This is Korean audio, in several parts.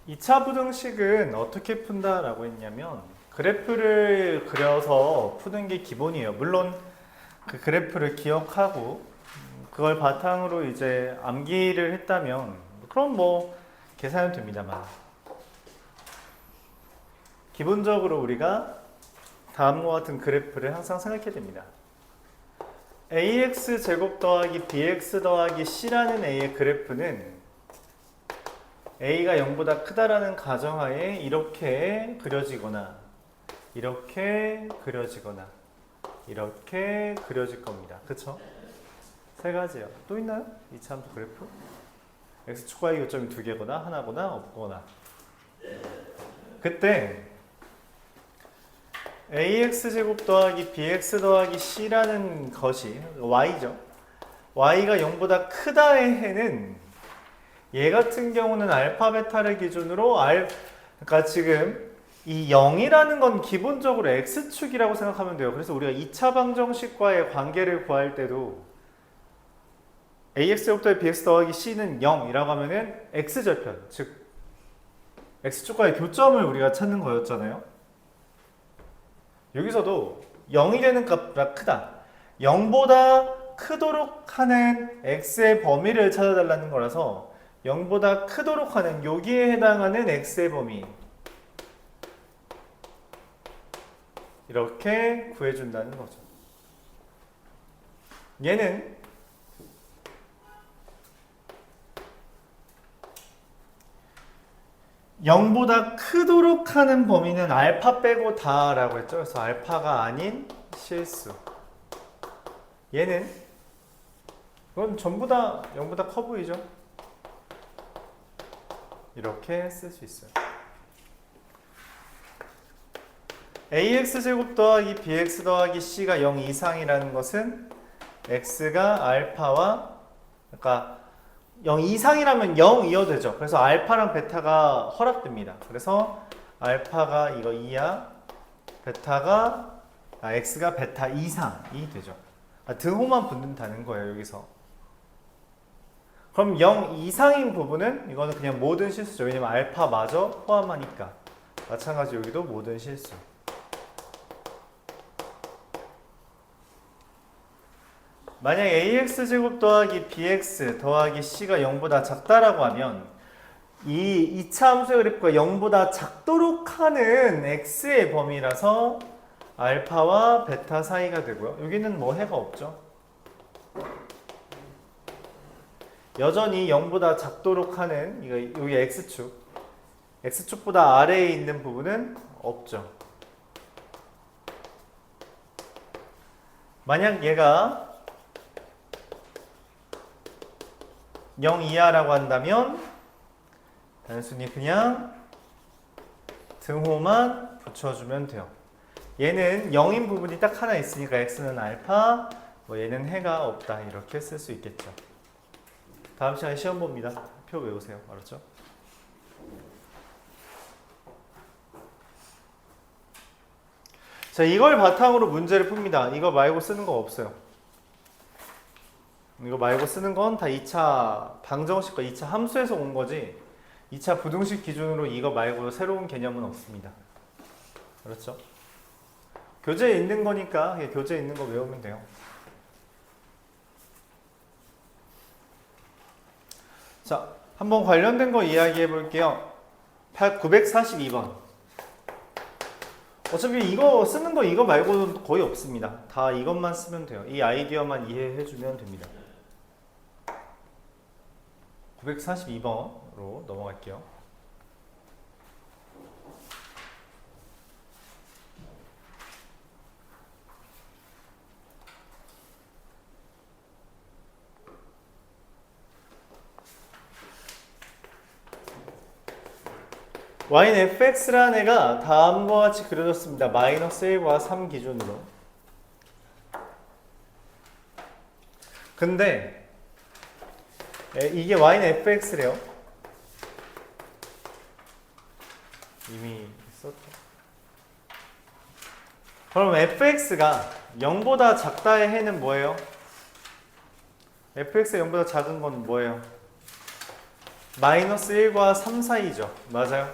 2차 부등식은 어떻게 푼다라고 했냐면 그래프를 그려서 푸는 게 기본이에요. 물론 그 그래프를 기억하고 그걸 바탕으로 이제 암기를 했다면 그럼 뭐 계산은 됩니다만 기본적으로 우리가 다음과 같은 그래프를 항상 생각해야 됩니다. ax 제곱 더하기 bx 더하기 c라는 a의 그래프는 a가 0보다 크다라는 가정하에 이렇게 그려지거나 이렇게 그려지거나 이렇게 그려질 겁니다. 그쵸? 세 가지요. 또 있나요? 2차 함수 그래프? x축과 y 교점이 두 개거나 하나거나 없거나 그때 ax제곱 더하기 bx 더하기 c라는 것이 y죠. y가 0보다 크다의 해는 얘 같은 경우는 알파 베타를 기준으로 그러니까 지금 이 0이라는 건 기본적으로 x축이라고 생각하면 돼요. 그래서 우리가 2차 방정식과의 관계를 구할 때도 ax제곱 더하기 bx 더하기 c는 0이라고 하면은 x절편, 즉 x축과의 교점을 우리가 찾는 거였잖아요. 여기서도 0이 되는 값보다 크다. 0보다 크도록 하는 x의 범위를 찾아달라는 거라서 0보다 크도록 하는 여기에 해당하는 x의 범위 이렇게 구해준다는 거죠. 얘는 (0보다) 크도록 하는 범위는 알파 빼고 다라고 했죠. 그래서 알파가 아닌 실수. 얘는 그건 전부 다 0보다 커 보이죠? 이렇게 쓸 수 있어요. ax제곱 더하기 bx 더하기 c가 0 이상이라는 것은 x가 알파와 그러니까 0 이상이라면 0이어도 되죠. 그래서 알파랑 베타가 허락됩니다. 그래서 알파가 이거 2야 베타가 x가 베타 이상이 되죠. 등호만 붙는다는 거예요. 여기서 그럼 0 이상인 부분은 이거는 그냥 모든 실수죠. 왜냐면 알파마저 포함하니까. 마찬가지 여기도 모든 실수. 만약 ax제곱 더하기 bx 더하기 c가 0보다 작다라고 하면 이 2차 함수의 그래프가 0보다 작도록 하는 x의 범위라서 알파와 베타 사이가 되고요. 여기는 뭐 해가 없죠. 여전히 0보다 작도록 하는 여기 x축 x축보다 아래에 있는 부분은 없죠. 만약 얘가 0 이하라고 한다면 단순히 그냥 등호만 붙여주면 돼요. 얘는 0인 부분이 딱 하나 있으니까 x는 알파, 뭐 얘는 해가 없다 이렇게 쓸 수 있겠죠. 다음 시간에 시험 봅니다. 표 외우세요. 알았죠? 자, 이걸 바탕으로 문제를 풉니다. 이거 말고 쓰는 거 없어요. 이거 말고 쓰는 건 다 2차 방정식과 2차 함수에서 온 거지 2차 부등식 기준으로 이거 말고 새로운 개념은 없습니다. 그렇죠? 교재에 있는 거니까 교재에 있는 거 외우면 돼요. 자, 한번 관련된 거 이야기해 볼게요. 942번. 어차피 이거 쓰는 거 이거 말고는 거의 없습니다. 다 이것만 쓰면 돼요. 이 아이디어만 이해해 주면 됩니다. 942번으로 넘어갈게요. y는 fx라는 애가 다음과 같이 그려졌습니다. 마이너스 1과 3 기준으로. 근데 이게 y는 fx래요. 이미 썼죠. 그럼 fx가 0보다 작다의 해는 뭐예요? fx가 0보다 작은 건 뭐예요? 마이너스 1과 3 사이죠. 맞아요.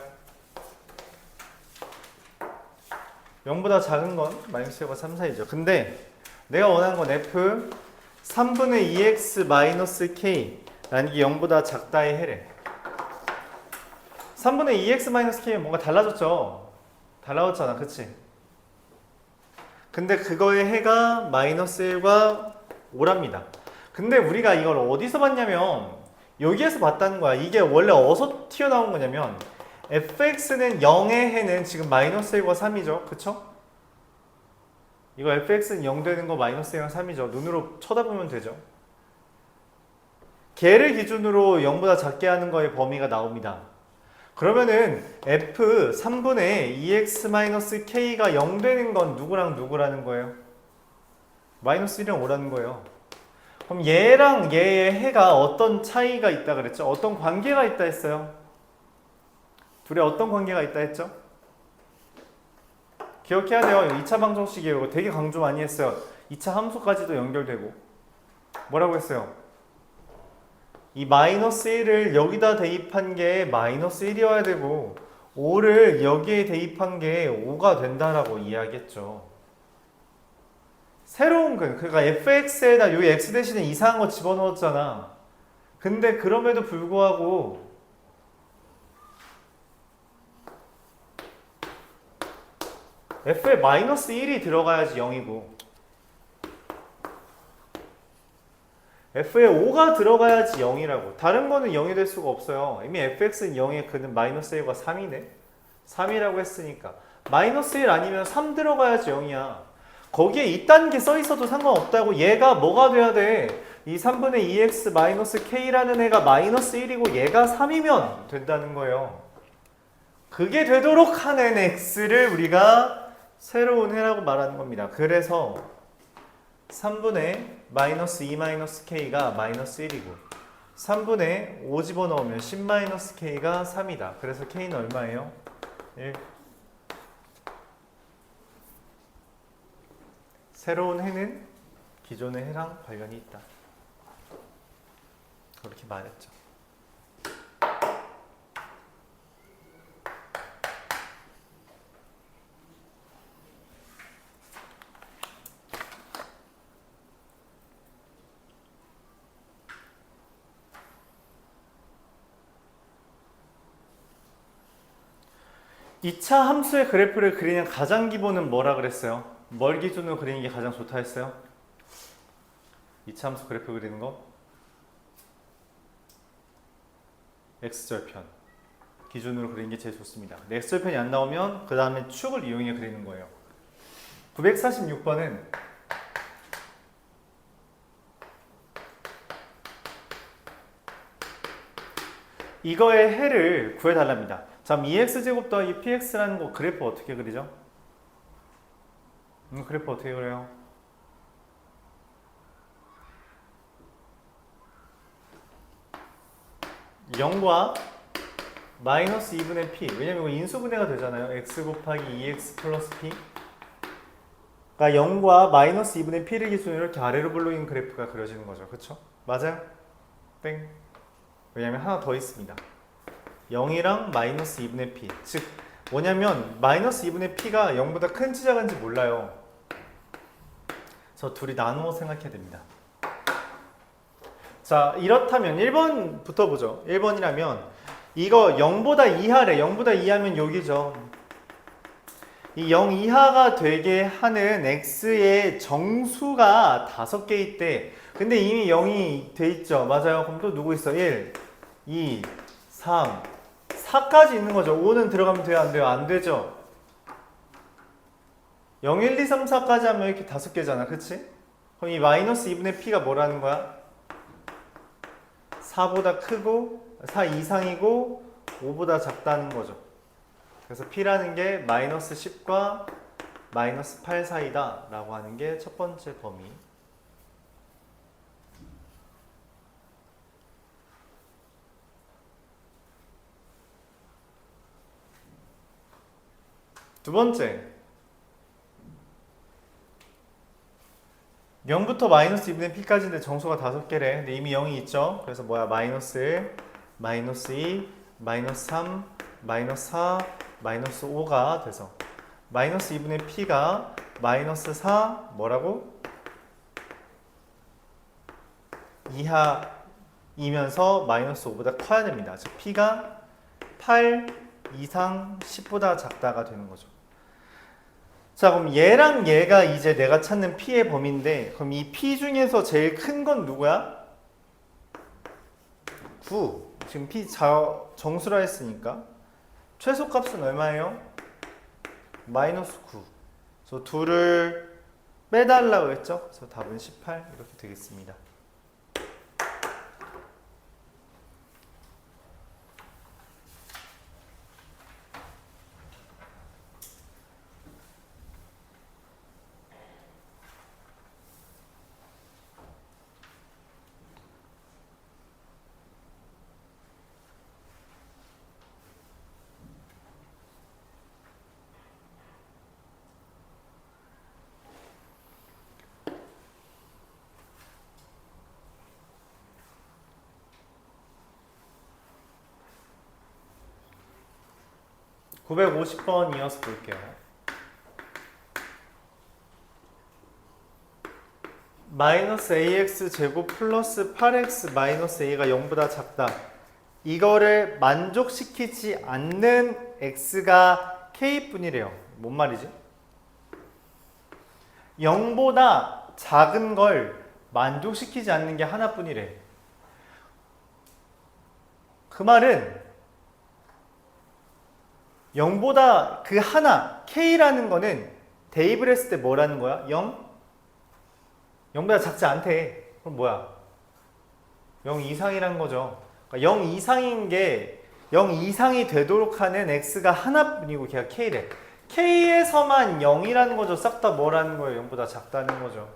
0보다 작은 건 마이너스 1과 3 사이죠. 근데 내가 원하는 건 f 3분의 2x 마이너스 k 라는 게 0보다 작다의 해래. 3분의 2x 마이너스 k는 뭔가 달라졌죠. 달라졌잖아. 그치? 근데 그거의 해가 마이너스 1과 5랍니다. 근데 우리가 이걸 어디서 봤냐면 여기에서 봤다는 거야. 이게 원래 어디서 튀어나온 거냐면 fx는 0의 해는 지금 마이너스 1과 3이죠. 그쵸? 이거 fx는 0 되는 거 마이너스 1과 3이죠. 눈으로 쳐다보면 되죠. 걔를 기준으로 0보다 작게 하는 거의 범위가 나옵니다. 그러면은 f 3분의 2x-k가 0 되는 건 누구랑 누구라는 거예요? 마이너스 1이랑 5라는 거예요. 그럼 얘랑 얘의 해가 어떤 차이가 있다 그랬죠? 어떤 관계가 있다 했어요? 둘이 어떤 관계가 있다 했죠? 기억해야 돼요. 2차 방정식이에요. 이거 되게 강조 많이 했어요. 2차 함수까지도 연결되고. 뭐라고 했어요? 이 마이너스 1을 여기다 대입한 게 마이너스 1이어야 되고 5를 여기에 대입한 게 5가 된다라고 이야기했죠. 새로운 근, 그러니까 fx에다 요 x 대신에 이상한 거 집어넣었잖아. 근데 그럼에도 불구하고 f에 마이너스 1이 들어가야지 0이고 f에 5가 들어가야지 0이라고. 다른 거는 0이 될 수가 없어요. 이미 fx는 0의 그는 마이너스 1과 3이네. 3이라고 했으니까 마이너스 1 아니면 3 들어가야지 0이야. 거기에 이딴 게 써있어도 상관없다고. 얘가 뭐가 돼야 돼? 이 3분의 2x 마이너스 k라는 애가 마이너스 1이고 얘가 3이면 된다는 거예요. 그게 되도록 하는 x를 우리가 새로운 해라고 말하는 겁니다. 그래서 3분의 마이너스 2 마이너스 k가 마이너스 1이고 3분의 5 집어넣으면 10 마이너스 k가 3이다. 그래서 k는 얼마예요? 1. 새로운 해는 기존의 해랑 관련이 있다. 그렇게 말했죠. 이 차 함수의 그래프를 그리는 가장 기본은 뭐라 그랬어요? 뭘 기준으로 그리는 게 가장 좋다 했어요? 2차 함수 그래프 그리는 거? x절편 기준으로 그리는 게 제일 좋습니다. x절편이 안 나오면 그 다음에 축을 이용해 그리는 거예요. 946번은 이거의 해를 구해달랍니다. 자, 2x제곱 더하기 px라는 거 그래프 어떻게 그리죠? 그래프 어떻게 그려요? (0과) 마이너스 2분의 p. 왜냐면 이거 인수분해가 되잖아요. x 곱하기 2x 플러스 p. 그러니까 0과 마이너스 2분의 p를 기준으로 이렇게 아래로 불러있는 그래프가 그려지는 거죠. 그쵸? 맞아요? 땡. 왜냐면 하나 더 있습니다. 0이랑 마이너스 2분의 p. 즉 뭐냐면 마이너스 2분의 p가 0보다 큰지 작은지 몰라요. 저 둘이 나누어 생각해야 됩니다. 자, 이렇다면 1번부터 보죠. 1번이라면 이거 0보다 이하래. 0보다 이하면 여기죠. 이 0 이하가 되게 하는 x의 정수가 5개 있대. 근데 이미 0이 돼 있죠. 맞아요. 그럼 또 누구 있어? 1, 2, 3, 4까지 있는 거죠. 5는 들어가면 돼요? 안 돼요? 안 되죠. 0, 1, 2, 3, 4까지 하면 이렇게 5개잖아. 그치? 그럼 이 마이너스 2분의 p가 뭐라는 거야? 4보다 크고 4 이상이고 5보다 작다는 거죠. 그래서 p라는 게 마이너스 10과 마이너스 8 사이다 라고 하는 게 첫 번째 범위. 두 번째, 0부터 마이너스 2분의 p까지인데 정수가 5개래. 근데 이미 0이 있죠. 그래서 뭐야? 마이너스 1, 마이너스 2, 마이너스 3, 마이너스 4, 마이너스 5가 돼서 마이너스 2분의 p가 마이너스 4 뭐라고? 이하이면서 마이너스 5보다 커야 됩니다. 즉 p가 8 이상 10보다 작다가 되는 거죠. 자, 그럼 얘랑 얘가 이제 내가 찾는 p의 범위인데, 그럼 이 p 중에서 제일 큰 건 누구야? 9. 지금 p 정수라 했으니까 최소값은 얼마예요? 마이너스 9. 그래서 2를 빼달라고 했죠. 그래서 답은 18 이렇게 되겠습니다. (950번) 이어서 볼게요. 마이너스 ax 제곱 플러스 8x 마이너스 a가 0보다 작다. 이거를 만족시키지 않는 x가 k뿐이래요. 뭔 말이지? 0보다 작은 걸 만족시키지 않는 게 하나뿐이래. 그 말은 0보다 그 하나, k라는 거는 대입을 했을 때 뭐라는 거야? 0? 0보다 작지 않대. 그럼 뭐야? 0 이상이라는 거죠. 그러니까 0 이상인 게 0 이상이 되도록 하는 x가 하나뿐이고 걔가 k래. k에서만 0이라는 거죠. 싹 다 뭐라는 거예요? 0보다 작다는 거죠.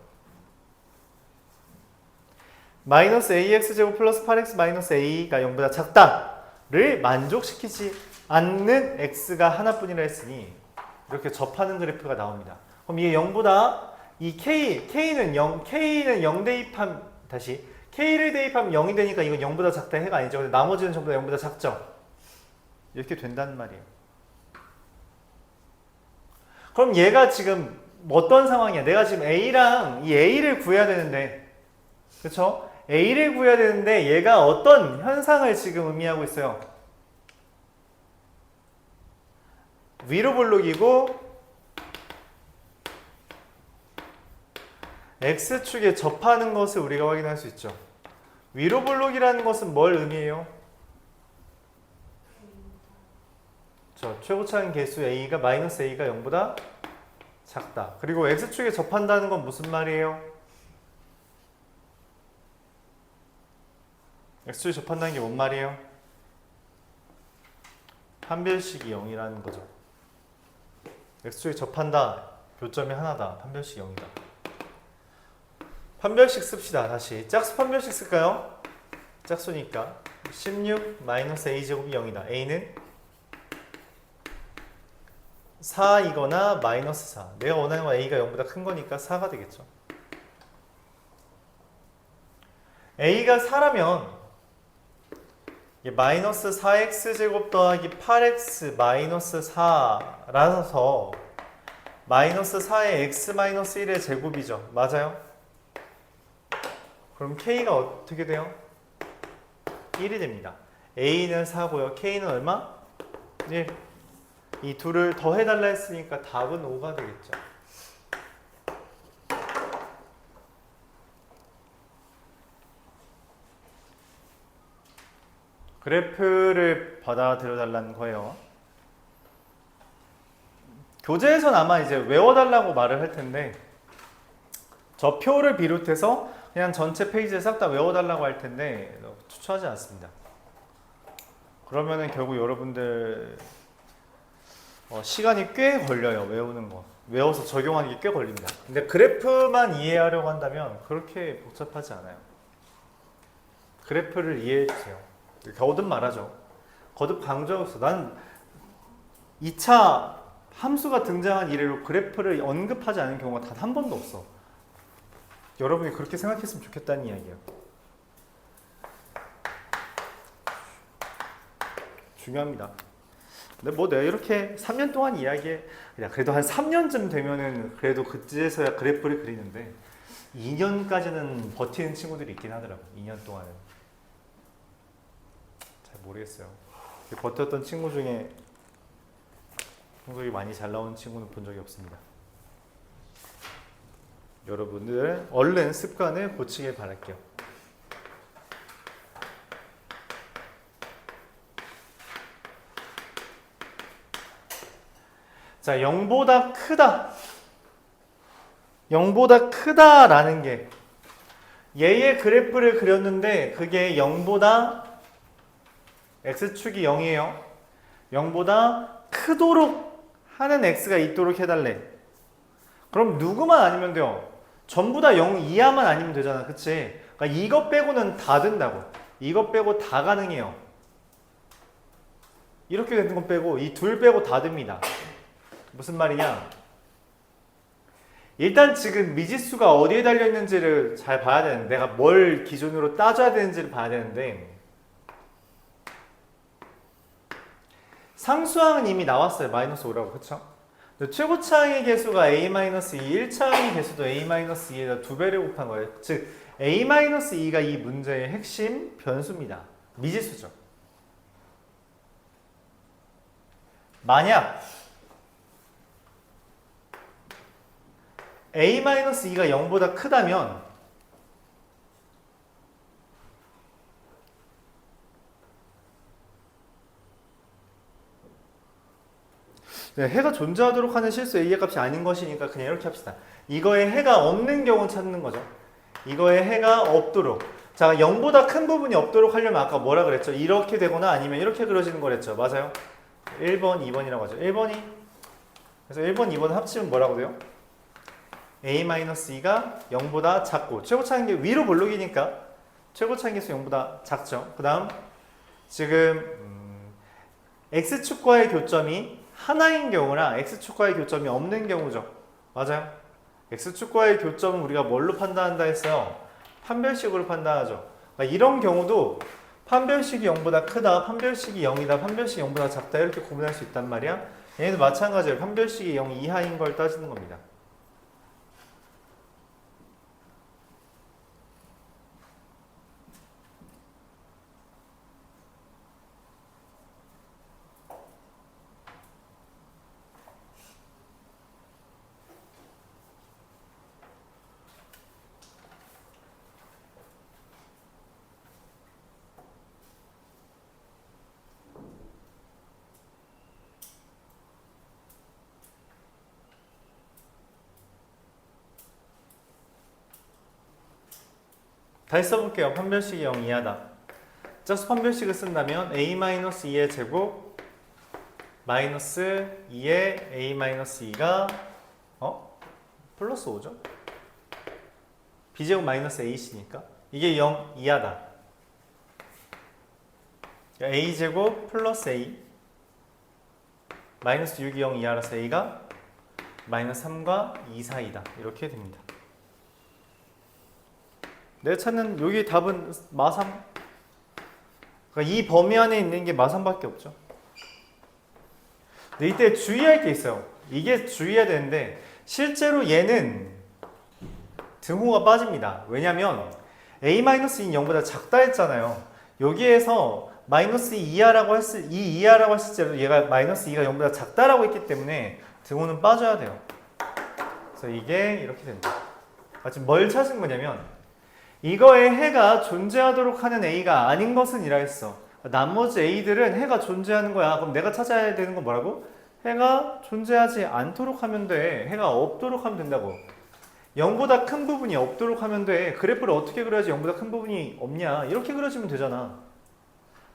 마이너스 ax제곱 플러스 8x 마이너스 a가 0보다 작다를 만족시키지 않는 x가 하나뿐이라 했으니 이렇게 접하는 그래프가 나옵니다. 그럼 이게 0보다 이 k는 0 대입하면 다시 k를 대입하면 0이 되니까 이건 0보다 작다 해가 아니죠. 근데 나머지는 전부 다 0보다 작죠. 이렇게 된다는 말이에요. 그럼 얘가 지금 어떤 상황이야? 내가 지금 a랑 이 a를 구해야 되는데, 그렇죠? a를 구해야 되는데 얘가 어떤 현상을 지금 의미하고 있어요? 위로 볼록이고 x축에 접하는 것을 우리가 확인할 수 있죠. 위로 볼록이라는 것은 뭘 의미해요? 최고차는 개수 a가 마이너스 a가 0보다 작다. 그리고 x축에 접한다는 건 무슨 말이에요? x축에 접한다는 게 뭔 말이에요? 판별식이 0이라는 거죠. x축에 접한다. 교점이 하나다. 판별식 0이다. 판별식 씁시다. 다시 짝수 판별식 쓸까요? 짝수니까 16 마이너스 a제곱이 0이다. a는 4이거나 마이너스 4. 내가 원하는 건 a가 0보다 큰 거니까 4가 되겠죠. a가 4라면 마이너스 4x제곱 더하기 8x 마이너스 4라서 마이너스 4의 x 마이너스 1의 제곱이죠. 맞아요? 그럼 k가 어떻게 돼요? 1이 됩니다. a는 4고요. k는 얼마? 1. 이 둘을 더해달라 했으니까 답은 5가 되겠죠. 그래프를 받아들여 달라는 거예요. 교재에선 아마 이제 외워달라고 말을 할 텐데 저 표를 비롯해서 그냥 전체 페이지에 싹 다 외워달라고 할 텐데 추천하지 않습니다. 그러면은 결국 여러분들 시간이 꽤 걸려요. 외우는 거. 외워서 적용하는 게 꽤 걸립니다. 근데 그래프만 이해하려고 한다면 그렇게 복잡하지 않아요. 그래프를 이해해 주세요. 거듭 말하죠. 거듭 강조하고 있어. 난 2차 함수가 등장한 이래로 그래프를 언급하지 않은 경우가 단 한 번도 없어. 여러분이 그렇게 생각했으면 좋겠다는 이야기예요. 중요합니다. 근데 뭐 내가 이렇게 3년 동안 이야기해, 그냥 그래도 한 3년쯤 되면은 그래도 그때서야 그래프를 그리는데 2년까지는 버티는 친구들이 있긴 하더라고. 2년 동안은 잘 모르겠어요. 버텼던 친구 중에 성적이 많이 잘 나오는 친구는 본 적이 없습니다. 여러분들 얼른 습관을 고치길 바랄게요. 자, 0보다 크다. 0보다 크다라는 게 얘의 그래프를 그렸는데 그게 0보다 x축이 0이에요. 0보다 크도록 하는 x가 있도록 해달래. 그럼 누구만 아니면 돼요? 전부 다 0 이하만 아니면 되잖아. 그치? 그러니까 이것 빼고는 다 된다고. 이것 빼고 다 가능해요. 이렇게 되는 건 빼고 이 둘 빼고 다 됩니다. 무슨 말이냐? 일단 지금 미지수가 어디에 달려있는지를 잘 봐야 되는데 내가 뭘 기준으로 따져야 되는지를 봐야 되는데 상수항은 이미 나왔어요. 마이너스 5라고. 그쵸? 최고차항의 개수가 a-2, 1차항의 개수도 a-2에다 2배를 곱한 거예요. 즉 a-2가 이 문제의 핵심 변수입니다. 미지수죠. 만약 a-2가 0보다 크다면 네, 해가 존재하도록 하는 실수 a의 값이 아닌 것이니까 그냥 이렇게 합시다. 이거에 해가 없는 경우 찾는 거죠. 이거에 해가 없도록. 자, 0보다 큰 부분이 없도록 하려면 아까 뭐라 그랬죠? 이렇게 되거나 아니면 이렇게 그려지는 거랬죠. 맞아요? 1번, 2번이라고 하죠. 1번이 그래서 1번, 2번 합치면 뭐라고 돼요? a-2가 0보다 작고 최고차항계 위로 볼록이니까 최고차항계수 0보다 작죠. 그 다음 지금 x축과의 교점이 하나인 경우랑 x축과의 교점이 없는 경우죠. 맞아요? x축과의 교점은 우리가 뭘로 판단한다 했어요? 판별식으로 판단하죠. 그러니까 이런 경우도 판별식이 0보다 크다, 판별식이 0이다, 판별식이 0보다 작다 이렇게 구분할 수 있단 말이야. 얘도 마찬가지예요. 판별식이 0 이하인 걸 따지는 겁니다. 다시 써볼게요. 판별식이 0 이하다. 짝수 판별식을 쓴다면 a-2의 제곱 마이너스 2의 a-2가 플러스 5죠? b제곱 마이너스 ac니까 이게 0 이하다. a제곱 플러스 a 마이너스 6이 0 이하라서 a가 마이너스 3과 2 사이다. 이렇게 됩니다. 내가 찾는 여기 답은 마3. 그러니까 이 범위 안에 있는 게 마3밖에 없죠. 근데 이때 주의할 게 있어요. 이게 주의해야 되는데 실제로 얘는 등호가 빠집니다. 왜냐면 a-2인 0보다 작다 했잖아요. 여기에서 마이너스 2 이하라고 했을 때도 얘가 마이너스 2가 0보다 작다라고 했기 때문에 등호는 빠져야 돼요. 그래서 이게 이렇게 된다. 지금 뭘 찾은 거냐면 이거에 해가 존재하도록 하는 a가 아닌 것은 이라 했어. 나머지 a들은 해가 존재하는 거야. 그럼 내가 찾아야 되는 건 뭐라고? 해가 존재하지 않도록 하면 돼. 해가 없도록 하면 된다고. 0보다 큰 부분이 없도록 하면 돼. 그래프를 어떻게 그려야지 0보다 큰 부분이 없냐. 이렇게 그려지면 되잖아.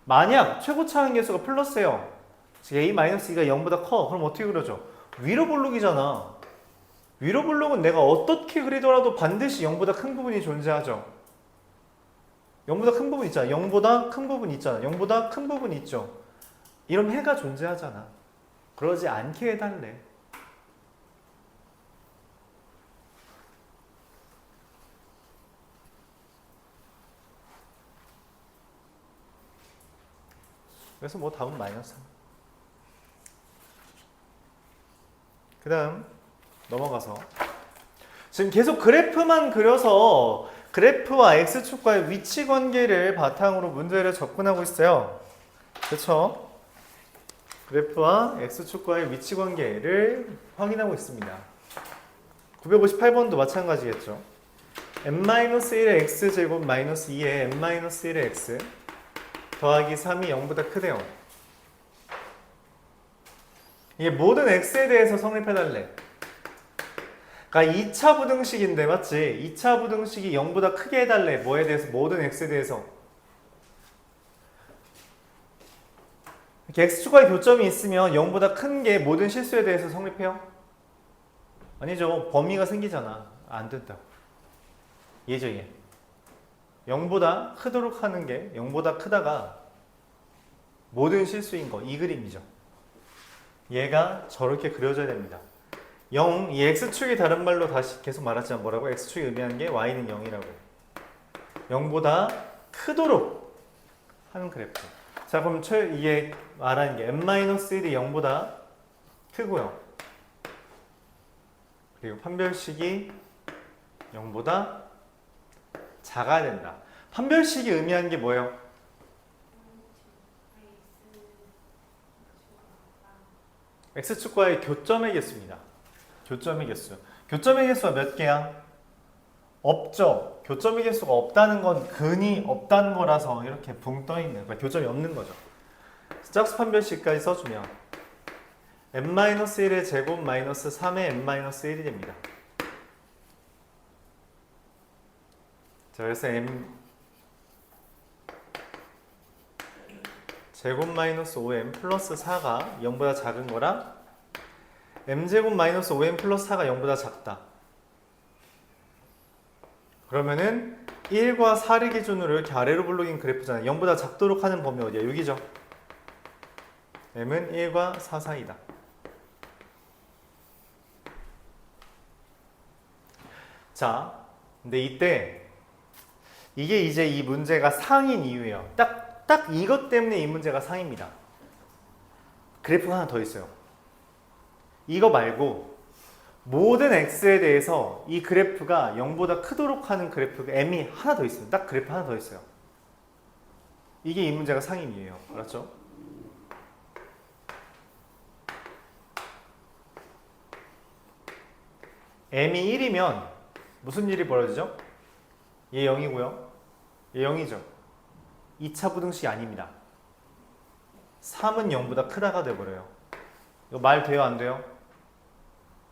만약 최고차항 계수가 플러스예요. 즉 a-2가 0보다 커. 그럼 어떻게 그려져? 위로 볼록이잖아. 위로 볼록은 내가 어떻게 그리더라도 반드시 0보다 큰 부분이 존재하죠. 0보다 큰 부분 있잖아. 0보다 큰 부분 있잖아. 0보다 큰 부분 있죠. 이러면 해가 존재하잖아. 그러지 않게 해달래. 그래서 뭐 답은 마이너스 3. 그 다음 넘어가서 지금 계속 그래프만 그려서 그래프와 x축과의 위치 관계를 바탕으로 문제를 접근하고 있어요. 그렇죠? 그래프와 x축과의 위치 관계를 확인하고 있습니다. 958번도 마찬가지겠죠. n-1의 x제곱 마이너스 2의 n-1의 x 더하기 3이 0보다 크대요. 이게 모든 x에 대해서 성립해달래. 그러니까 2차 부등식인데 맞지? 2차 부등식이 0보다 크게 해달래. 뭐에 대해서? 모든 x에 대해서. 이렇게 x축과의 교점이 있으면 0보다 큰 게 모든 실수에 대해서 성립해요? 아니죠. 범위가 생기잖아. 안 된다. 얘죠, 얘. 0보다 크도록 하는 게 0보다 크다가 모든 실수인 거. 이 그림이죠. 얘가 저렇게 그려져야 됩니다. 0, 이 x축이 다른 말로 다시 계속 말하자면 뭐라고? x축이 의미하는 게 y는 0이라고. 0보다 크도록 하는 그래프. 자, 그럼 이게 말하는 게 n-1이 0보다 크고요. 그리고 판별식이 0보다 작아야 된다. 판별식이 의미하는 게 뭐예요? x축과의 교점의 개수입니다. 교점의 개수. 교점의 개수가 몇 개야? 없죠. 교점의 개수가 없다는 건 근이 없다는 거라서 이렇게 붕 떠있는 거야. 교점이 없는 거죠. 짝수 판별식까지 써주면 n-1의 제곱 마이너스 3의 n-1이 됩니다. 자, 그래서 m 제곱 마이너스 5m 플러스 4가 0보다 작은 거랑 m제곱 마이너스 5m 플러스 4가 0보다 작다. 그러면은 1과 4를 기준으로 이렇게 아래로 블록인 그래프잖아요. 0보다 작도록 하는 범위 어디야? 여기죠. m은 1과 4 사이다. 자, 근데 이때 이게 이제 이 문제가 상인 이유예요. 딱 이것 때문에 이 문제가 상입니다. 그래프가 하나 더 있어요. 이거 말고 모든 x에 대해서 이 그래프가 0보다 크도록 하는 그래프가 m이 하나 더 있어요. 딱 그래프 하나 더 있어요. 이게 이 문제가 상인 이유예요. 알았죠? m이 1이면 무슨 일이 벌어지죠? 얘 0이고요. 얘 0이죠. 2차 부등식이 아닙니다. 3은 0보다 크다가 돼버려요. 이거 말 돼요? 안 돼요?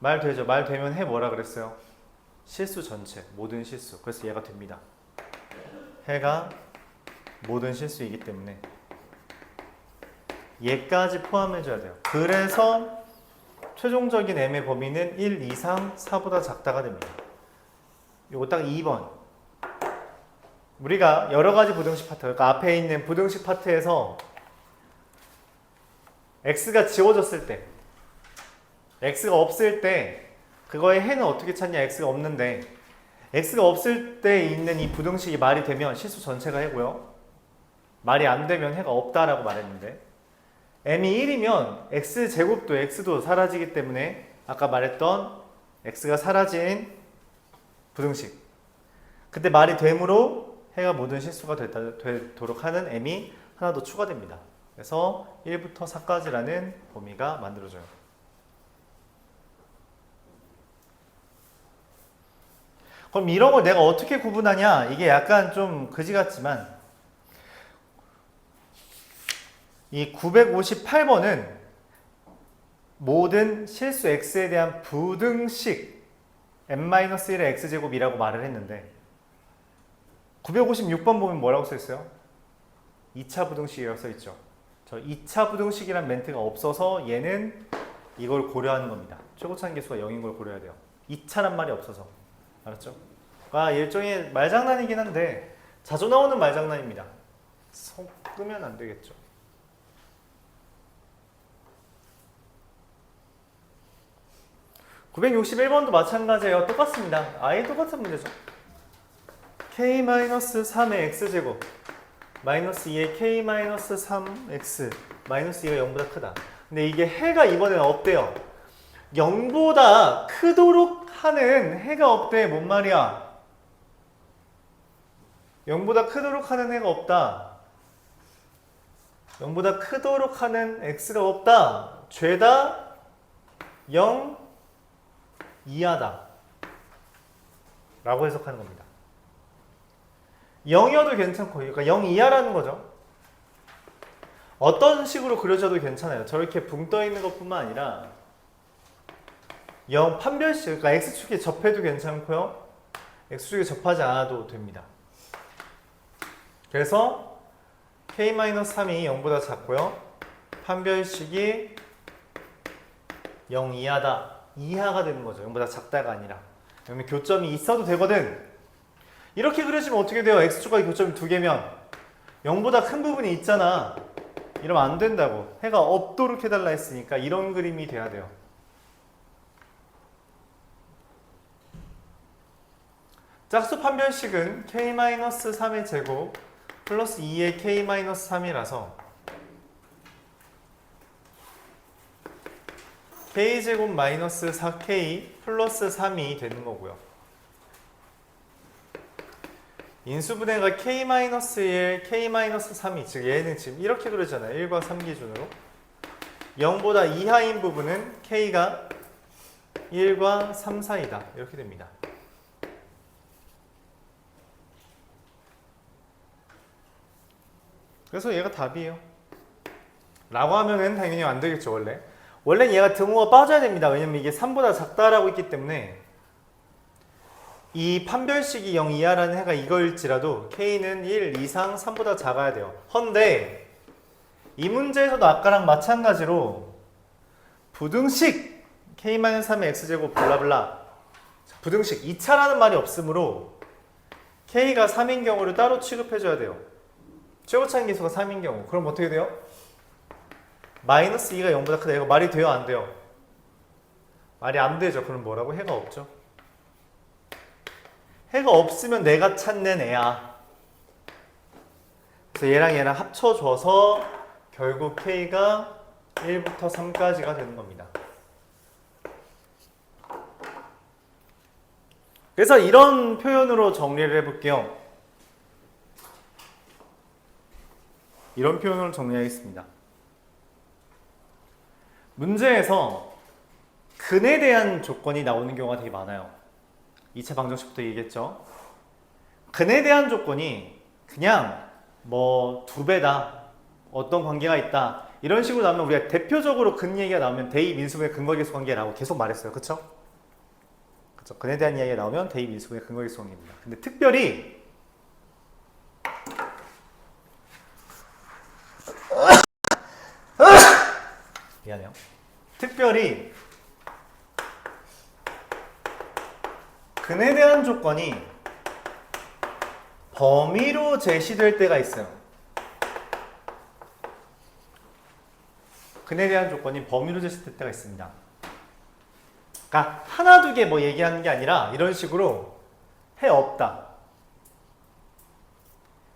말 되죠. 말 되면 해 뭐라 그랬어요? 실수 전체, 모든 실수. 그래서 얘가 됩니다. 해가 모든 실수이기 때문에 얘까지 포함해줘야 돼요. 그래서 최종적인 m의 범위는 1 이상 4보다 작다가 됩니다. 요거 딱 2번. 우리가 여러 가지 부등식 파트, 그러니까 앞에 있는 부등식 파트에서 x가 지워졌을 때, x가 없을 때 그거의 해는 어떻게 찾냐? x가 없는데 x가 없을 때 있는 이 부등식이 말이 되면 실수 전체가 해고요. 말이 안 되면 해가 없다라고 말했는데 m이 1이면 x제곱도 x도 사라지기 때문에 아까 말했던 x가 사라진 부등식, 그때 말이 되므로 해가 모든 실수가 되도록 하는 m이 하나 더 추가됩니다. 그래서 1부터 4까지라는 범위가 만들어져요. 그럼 이런 걸 내가 어떻게 구분하냐? 이게 약간 좀 그지 같지만 이 958번은 모든 실수 x에 대한 부등식 n-1의 x제곱이라고 말을 했는데 956번 보면 뭐라고 써있어요? 2차 부등식이라고 써있죠. 저 2차 부등식이란 멘트가 없어서 얘는 이걸 고려하는 겁니다. 최고차는 개수가 0인 걸 고려해야 돼요. 2차란 말이 없어서. 알았죠? 일종의 말장난이긴 한데 자주 나오는 말장난입니다. 섞으면 안 되겠죠. (961번도) 마찬가지예요. 똑같습니다. 아예 똑같은 문제죠. k-3의 x제곱 마이너스 2의 k-3x 마이너스 2가 0보다 크다. 근데 이게 해가 이번에는 없대요. 0보다 크도록 하는 해가 없대. 뭔 말이야? 0보다 크도록 하는 해가 없다. 0보다 크도록 하는 x가 없다. 죄다 0 이하다. 라고 해석하는 겁니다. 0이어도 괜찮고, 그러니까 0 이하라는 거죠. 어떤 식으로 그려져도 괜찮아요. 저렇게 붕 떠 있는 것뿐만 아니라 0 판별식, 그러니까 x축에 접해도 괜찮고요. x축에 접하지 않아도 됩니다. 그래서 k-3이 0보다 작고요. 판별식이 0 이하다. 이하가 되는 거죠. 0보다 작다가 아니라. 그러면 교점이 있어도 되거든. 이렇게 그려지면 어떻게 돼요? x축과 교점이 두 개면 0보다 큰 부분이 있잖아. 이러면 안 된다고. 해가 없도록 해달라 했으니까 이런 그림이 돼야 돼요. 짝수 판별식은 k-3의 제곱 플러스 2의 k-3이라서 k제곱 마이너스 4k 플러스 3이 되는 거고요. 인수분해가 k-1, k-3이, 즉 얘는 지금 이렇게 그러잖아요. 1과 3 기준으로. 0보다 이하인 부분은 k가 1과 3 사이다. 이렇게 됩니다. 그래서 얘가 답이에요. 라고 하면은 당연히 안 되겠죠, 원래. 원래는 얘가 등호가 빠져야 됩니다. 왜냐면 이게 3보다 작다라고 했기 때문에 이 판별식이 0 이하라는 해가 이거일지라도 K는 1 이상 3보다 작아야 돼요. 헌데 이 문제에서도 아까랑 마찬가지로 부등식 K-3의 X제곱 블라블라 부등식 2차라는 말이 없으므로 K가 3인 경우를 따로 취급해줘야 돼요. 최고차인 계수가 3인 경우. 그럼 어떻게 돼요? 마이너스 2가 0보다 크다. 이거 말이 돼요? 안 돼요? 말이 안 되죠. 그럼 뭐라고? 해가 없죠. 해가 없으면 내가 찾는 애야. 그래서 얘랑 합쳐줘서 결국 K가 1부터 3까지가 되는 겁니다. 그래서 이런 표현으로 정리를 해볼게요. 이런 표현으로 정리하겠습니다. 문제에서 근에 대한 조건이 나오는 경우가 되게 많아요. 2차 방정식부터 얘기했죠. 근에 대한 조건이 그냥 뭐 2배다, 어떤 관계가 있다 이런 식으로 나오면 우리가 대표적으로 근 얘기가 나오면 대입, 민수분해, 근거계수 관계라고 계속 말했어요. 그쵸? 그쵸? 근에 대한 이야기가 나오면 대입, 민수분해, 근거계수 관계입니다. 근데 특별히 미안해요. 특별히 근에 대한 조건이 범위로 제시될 때가 있어요. 근에 대한 조건이 범위로 제시될 때가 있습니다. 그러니까 하나 두 개 뭐 얘기하는 게 아니라 이런 식으로 해 없다.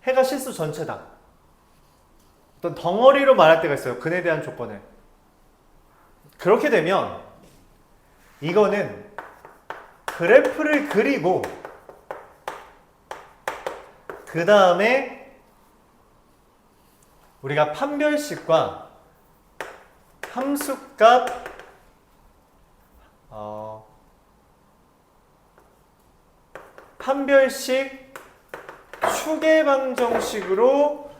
해가 실수 전체다. 어떤 덩어리로 말할 때가 있어요. 근에 대한 조건을. 그렇게 되면 이거는 그래프를 그리고 그 다음에 우리가 판별식과 함수값 판별식 추계방정식으로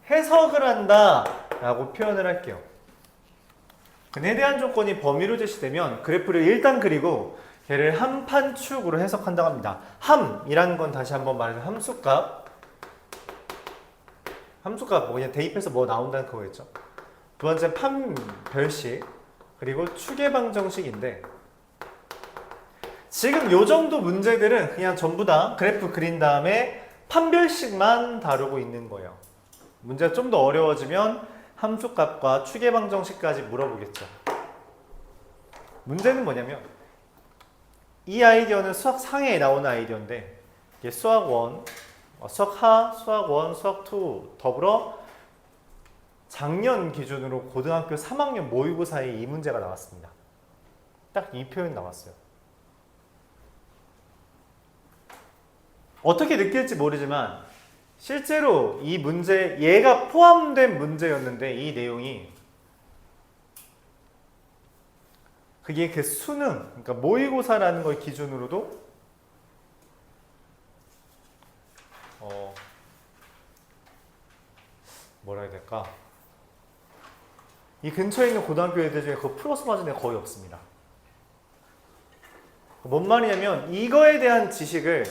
해석을 한다라고 표현을 할게요. 근에 대한 조건이 범위로 제시되면 그래프를 일단 그리고 걔를 함판축으로 해석한다고 합니다. 함이라는 건 다시 한번 말해서 함수값 뭐 그냥 대입해서 뭐 나온다는 그거겠죠. 두 번째 판별식 그리고 추계방정식인데 지금 요 정도 문제들은 그냥 전부 다 그래프 그린 다음에 판별식만 다루고 있는 거예요. 문제가 좀 더 어려워지면 함수값과 추계방정식까지 물어보겠죠. 문제는 뭐냐면 이 아이디어는 수학 상해에 나오는 아이디어인데 이게 수학 1, 수학 하, 수학 1, 수학 2 더불어 작년 기준으로 고등학교 3학년 모의고사에 이 문제가 나왔습니다. 딱 이 표현 나왔어요. 어떻게 느낄지 모르지만 실제로 이 문제, 얘가 포함된 문제였는데 이 내용이 그게 그 수능, 그러니까 모의고사라는 걸 기준으로도 뭐라 해야 될까? 이 근처에 있는 고등학교 애들 중에 그거 플러스 맞은 애 거의 없습니다. 뭔 말이냐면 이거에 대한 지식을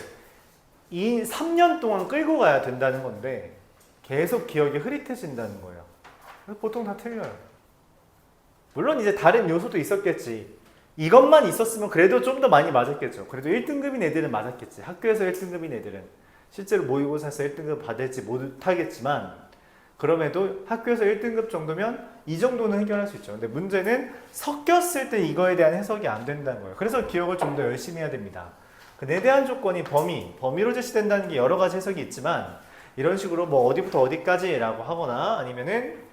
이 3년 동안 끌고 가야 된다는 건데 계속 기억이 흐릿해진다는 거예요. 보통 다 틀려요. 물론 이제 다른 요소도 있었겠지. 이것만 있었으면 그래도 좀 더 많이 맞았겠죠. 그래도 1등급인 애들은 맞았겠지. 학교에서 1등급인 애들은 실제로 모의고사에서 1등급 받을지 못하겠지만 그럼에도 학교에서 1등급 정도면 이 정도는 해결할 수 있죠. 근데 문제는 섞였을 때 이거에 대한 해석이 안 된다는 거예요. 그래서 기억을 좀 더 열심히 해야 됩니다. 그 내대한 조건이 범위로 제시된다는 게 여러 가지 해석이 있지만 이런 식으로 뭐 어디부터 어디까지라고 하거나 아니면은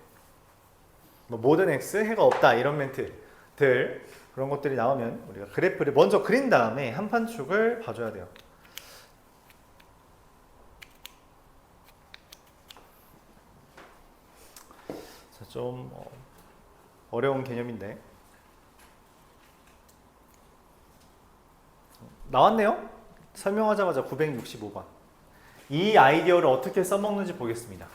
뭐 모든 x 해가 없다 이런 멘트들 그런 것들이 나오면 우리가 그래프를 먼저 그린 다음에 한판축을 봐줘야 돼요. 자, 좀 어려운 개념인데 나왔네요. 설명하자마자 965번. 이 아이디어를 어떻게 써먹는지 보겠습니다.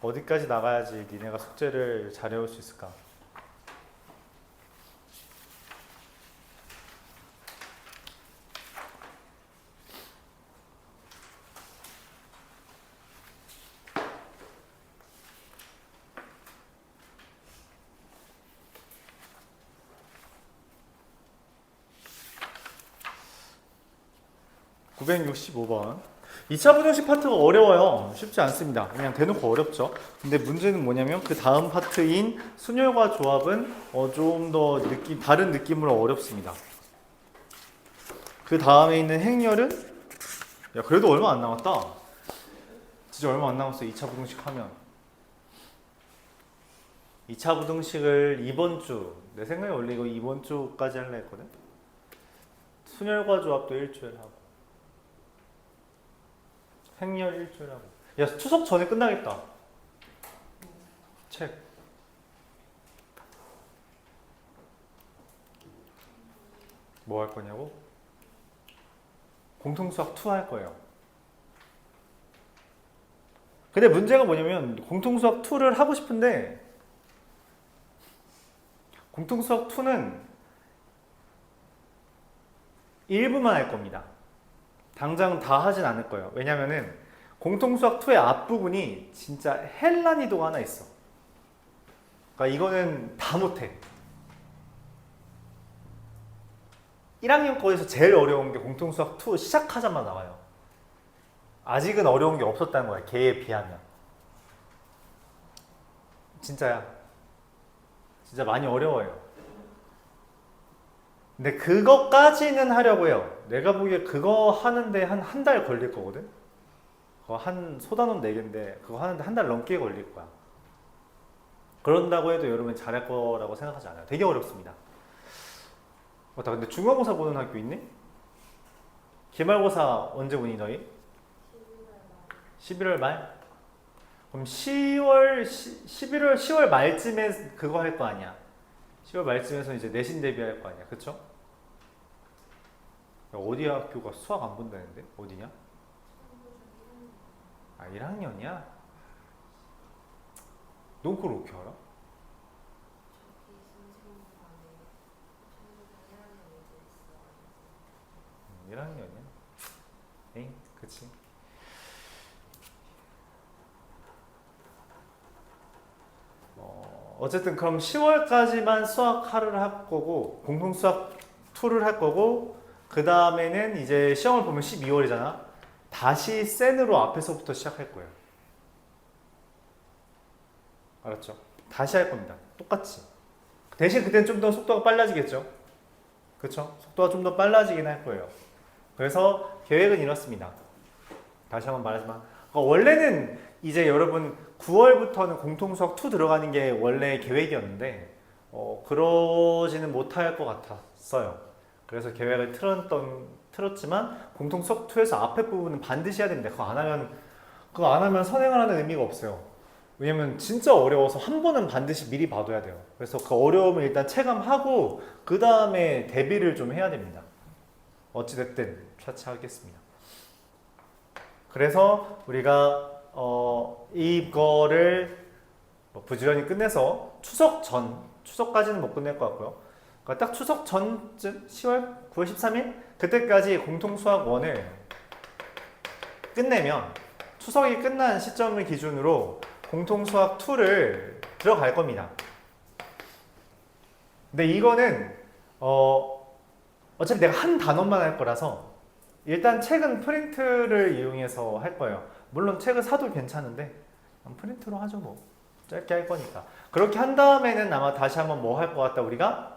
어디까지 나가야지 니네가 숙제를 잘해올 수 있을까? (965번) 2차 부등식 파트가 어려워요. 쉽지 않습니다. 그냥 대놓고 어렵죠. 근데 문제는 뭐냐면 그 다음 파트인 순열과 조합은 좀 더 다른 느낌으로 어렵습니다. 그 다음에 있는 행렬은 야 그래도 얼마 안 남았다. 진짜 얼마 안 남았어. 2차 부등식 하면 2차 부등식을 이번 주 내 생각에 원래 이거 이번 주까지 하려 했거든. 순열과 조합도 일주일 하고 행렬 일주일 하고. 야 추석 전에 끝나겠다. 책. 뭐 할 거냐고? 공통수학 2 할 거예요. 근데 문제가 뭐냐면 공통수학 2를 하고 싶은데 공통수학 2는 일부만 할 겁니다. 당장 다 하진 않을 거예요. 왜냐면은 공통수학 2의 앞부분이 진짜 헬난이도가 하나 있어. 그러니까 이거는 다 못해. 1학년 거에서 제일 어려운 게 공통수학 2 시작하자마자 나와요. 아직은 어려운 게 없었다는 거야. 걔에 비하면. 진짜야. 진짜 많이 어려워요. 근데 그거까지는 하려고 해요. 내가 보기에 그거 하는데 한 달 걸릴 거거든? 그거 한 소단원 4개인데 그거 하는데 한 달 넘게 걸릴 거야. 그런다고 해도 여러분 잘할 거라고 생각하지 않아요. 되게 어렵습니다. 맞다. 근데 중간고사 보는 학교 있니? 기말고사 언제 보니 너희? 11월 말? 그럼 10월 말쯤에 그거 할 거 아니야. 10월 말쯤에서 이제 내신 대비할 거 아니야. 그쵸? 야, 어디 학교가 수학 안 본다는데? 어디냐? 아 1학년이야? 넌 그걸 어떻게 알아? 1학년이야? 에잉? 그치? 어쨌든 그럼 10월까지만 수학 하루를 할 거고 공통수학 2를 할 거고 그 다음에는 이제 시험을 보면 12월이잖아. 다시 센으로 앞에서부터 시작할 거예요. 알았죠? 다시 할 겁니다. 똑같이. 대신 그때는 좀 더 속도가 빨라지겠죠? 그쵸? 속도가 좀 더 빨라지긴 할 거예요. 그래서 계획은 이렇습니다. 다시 한번 말하지만 원래는 이제 여러분 9월부터는 공통수학 2 들어가는 게 원래 계획이었는데 그러지는 못할 것 같았어요. 그래서 계획을 틀었지만 공통수학 2에서 앞에 부분은 반드시 해야 됩니다. 그거 안 하면 선행을 하는 의미가 없어요. 왜냐면 진짜 어려워서 한 번은 반드시 미리 봐둬야 돼요. 그래서 그 어려움을 일단 체감하고 그 다음에 대비를 좀 해야 됩니다. 어찌됐든 차치하겠습니다. 그래서 우리가 이거를 부지런히 끝내서 추석까지는 못 끝낼 것 같고요. 그러니까 딱 추석 전쯤 10월 9월 13일 그때까지 공통수학 1을 끝내면 추석이 끝난 시점을 기준으로 공통수학 2를 들어갈 겁니다. 근데 이거는 어차피 내가 한 단원만 할 거라서 일단 책은 프린트를 이용해서 할 거예요. 물론 책을 사도 괜찮은데 프린트로 하죠 뭐. 짧게 할 거니까. 그렇게 한 다음에는 아마 다시 한번 뭐 할 것 같다 우리가?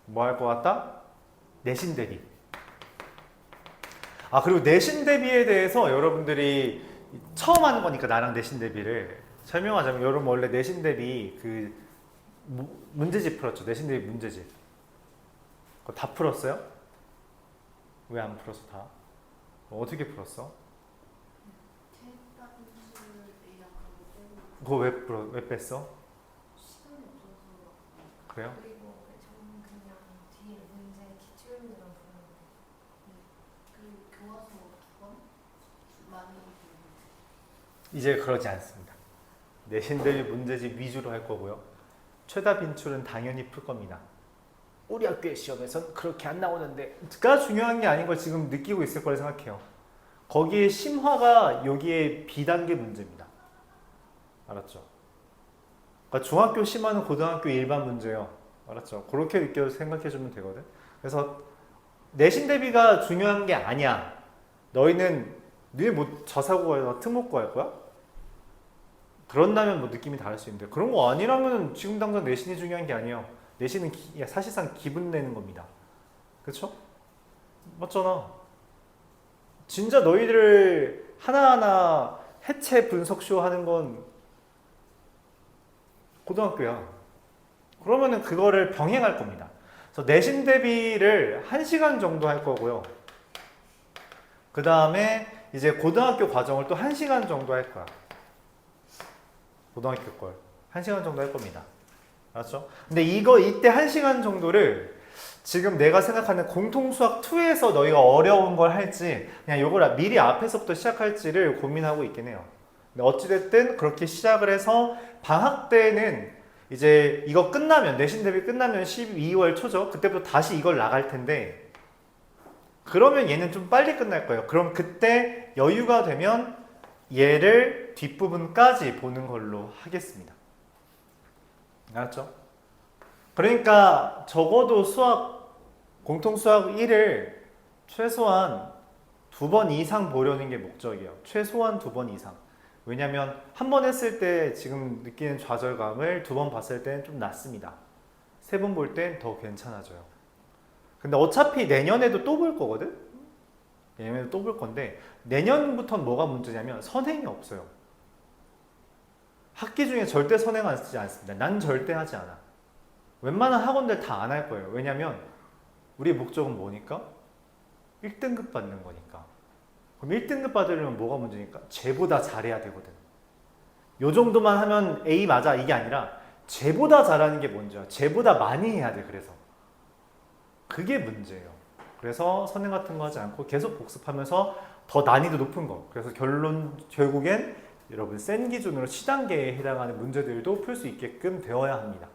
뭐 할 것 같다? 내신 대비. 그리고 내신 대비에 대해서 여러분들이 처음 하는 거니까 나랑 내신 대비를 설명하자면 여러분 원래 내신 대비 그 문제집 풀었죠. 내신 대비 문제집. 그거 다 풀었어요? 왜 안 풀었어 다? 어떻게 풀었어? 그거 왜 뺐어? 시간이 없어서. 그래요? 그리고 저는 그냥 뒤에 문제 기출문제만 풀었는데 그리고 교과서 2번 많이 이제 그러지 않습니다. 내신 대비 문제집 위주로 할 거고요. 최다 빈출은 당연히 풀 겁니다. 우리 학교의 시험에선 그렇게 안 나오는데가 중요한 게 아닌 걸 지금 느끼고 있을 거라 생각해요. 거기에 심화가 여기에 B단계 문제입니다. 알았죠? 그러니까 중학교 심화는 고등학교 일반 문제예요. 알았죠? 그렇게 생각해주면 되거든. 그래서 내신 대비가 중요한 게 아니야. 너희는 뭐 자사고가 특목고 할 거야? 그런다면 뭐 느낌이 다를 수 있는데 그런 거 아니라면 지금 당장 내신이 중요한 게 아니에요. 내신은 사실상 기분 내는 겁니다. 그쵸? 맞잖아. 진짜 너희들 하나하나 해체 분석쇼 하는 건 고등학교야. 그러면은 그거를 병행할 겁니다. 그래서 내신 대비를 1시간 정도 할 거고요. 그 다음에 이제 고등학교 과정을 또 1시간 정도 할 거야. 고등학교 걸 1시간 정도 할 겁니다. 알았죠? 근데 이때 1시간 정도를 지금 내가 생각하는 공통수학 2에서 너희가 어려운 걸 할지 그냥 요걸 미리 앞에서부터 시작할지를 고민하고 있긴 해요. 근데 어찌됐든 그렇게 시작을 해서 방학 때는 이제 이거 끝나면 내신 대비 끝나면 12월 초죠. 그때부터 다시 이걸 나갈 텐데 그러면 얘는 좀 빨리 끝날 거예요. 그럼 그때 여유가 되면 얘를 뒷부분까지 보는 걸로 하겠습니다. 알았죠? 그러니까 적어도 공통수학 1을 최소한 2번 이상 보려는 게 목적이에요. 최소한 2번 이상. 왜냐면 한 번 했을 때 지금 느끼는 좌절감을 2번 봤을 때는 좀 낫습니다. 3번 볼 땐 더 괜찮아져요. 근데 어차피 내년에도 또 볼 거거든? 내년에도 또 볼 건데 내년부터는 뭐가 문제냐면 선행이 없어요. 학기 중에 절대 선행하지 않습니다. 난 절대 하지 않아. 웬만한 학원들 다 안 할 거예요. 왜냐면 우리 목적은 뭐니까? 1등급 받는 거니까. 그럼 1등급 받으려면 뭐가 문제니까? 쟤보다 잘해야 되거든. 요 정도만 하면 A 맞아 이게 아니라 쟤보다 잘하는 게 문제야. 쟤보다 많이 해야 돼. 그래서 그게 문제예요. 그래서 선행 같은 거 하지 않고 계속 복습하면서 더 난이도 높은 거. 그래서 결국엔 여러분 센 기준으로 C단계에 해당하는 문제들도 풀 수 있게끔 되어야 합니다.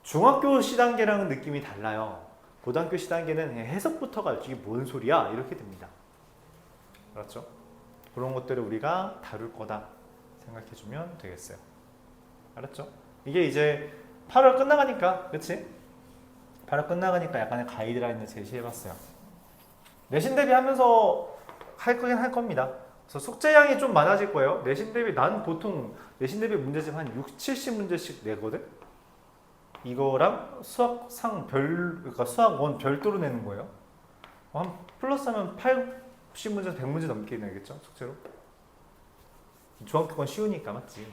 중학교 C단계랑은 느낌이 달라요. 고등학교 C단계는 해석부터가 이게 뭔 소리야? 이렇게 됩니다. 알았죠? 그런 것들을 우리가 다룰 거다 생각해주면 되겠어요. 알았죠? 이게 이제 8월 끝나가니까, 그치? 8월 끝나가니까 약간의 가이드라인을 제시해봤어요. 내신 대비하면서 할 거긴 할 겁니다. 그래서 숙제량이 좀 많아질 거예요. 내신 대비, 난 보통 내신 대비 문제집 한 6, 70문제씩 내거든? 이거랑 수학상 그러니까 수학 원 별도로 내는 거예요. 한 플러스 하면 80문제, 100문제 넘게 내겠죠, 숙제로? 중학교건 쉬우니까, 맞지?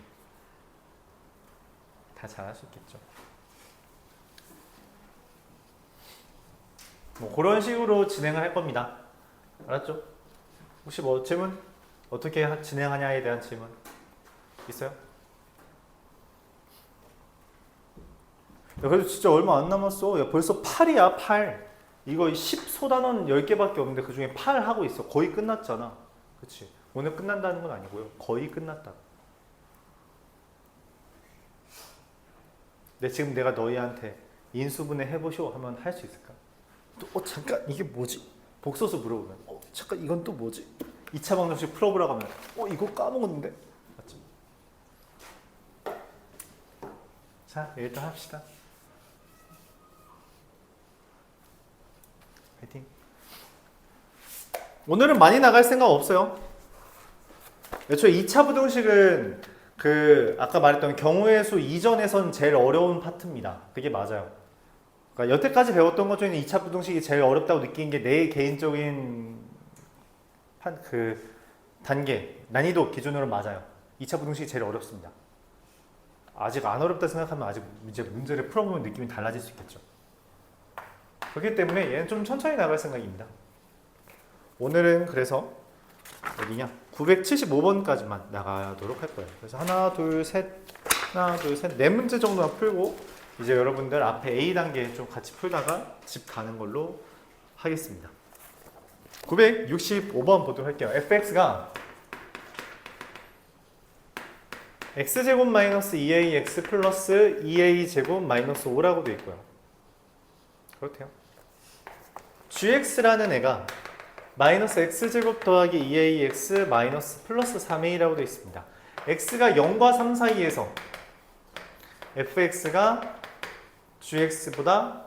다 잘할 수 있겠죠. 뭐 그런 식으로 진행을 할 겁니다. 알았죠? 혹시 뭐 질문? 어떻게 진행하냐에 대한 질문 있어요? 야, 그래도 진짜 얼마 안 남았어. 야, 벌써 8이야, 8. 이거 10소단원 10개밖에 없는데 그 중에 8 하고 있어. 거의 끝났잖아. 그치? 오늘 끝난다는 건 아니고요. 거의 끝났다. 근데 지금 내가 너희한테 인수분해 해보쇼 하면 할 수 있을까? 또, 잠깐 이게 뭐지? 복소수 물어보면 잠깐 이건 또 뭐지? 2차 방정식 풀어보라고 하면 이거 까먹었는데? 맞죠? 자, 일단 합시다. 파이팅. 오늘은 많이 나갈 생각 없어요. 애초에 2차 부등식은 그 아까 말했던 경우의 수 이전에선 제일 어려운 파트입니다. 그게 맞아요. 그러니까 여태까지 배웠던 것 중에는 2차 부등식이 제일 어렵다고 느낀 게 내 개인적인 그 단계, 난이도 기준으로 맞아요. 2차 부등식이 제일 어렵습니다. 아직 안 어렵다 생각하면 아직 이제 문제를 풀어보면 느낌이 달라질 수 있겠죠. 그렇기 때문에 얘는 좀 천천히 나갈 생각입니다. 오늘은 그래서 어디냐? 975번까지만 나가도록 할 거예요. 그래서 하나, 둘, 셋, 네 문제 정도만 풀고 이제 여러분들 앞에 A 단계 좀 같이 풀다가 집 가는 걸로 하겠습니다. 965번 보도록 할게요. fx가 x제곱 마이너스 2ax 플러스 2a제곱 마이너스 5라고 되어 있고요. 그렇대요. gx라는 애가 마이너스 x제곱 더하기 2ax 마이너스 플러스 3a라고 되어 있습니다. x가 0과 3 사이에서 fx가 gx보다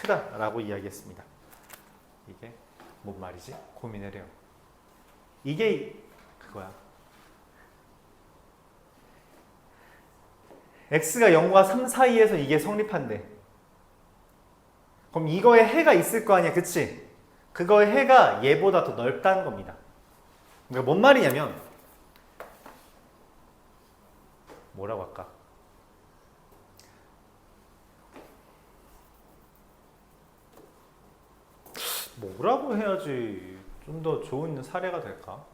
크다라고 이야기했습니다. 이게 뭔 말이지? 고민을 해요. 이게 그거야. x가 0과 3 사이에서 이게 성립한대. 그럼 이거에 해가 있을 거 아니야, 그치? 그거의 해가 얘보다 더 넓다는 겁니다. 그러니까 뭔 말이냐면 뭐라고 할까? 뭐라고 해야지 좀 더 좋은 사례가 될까?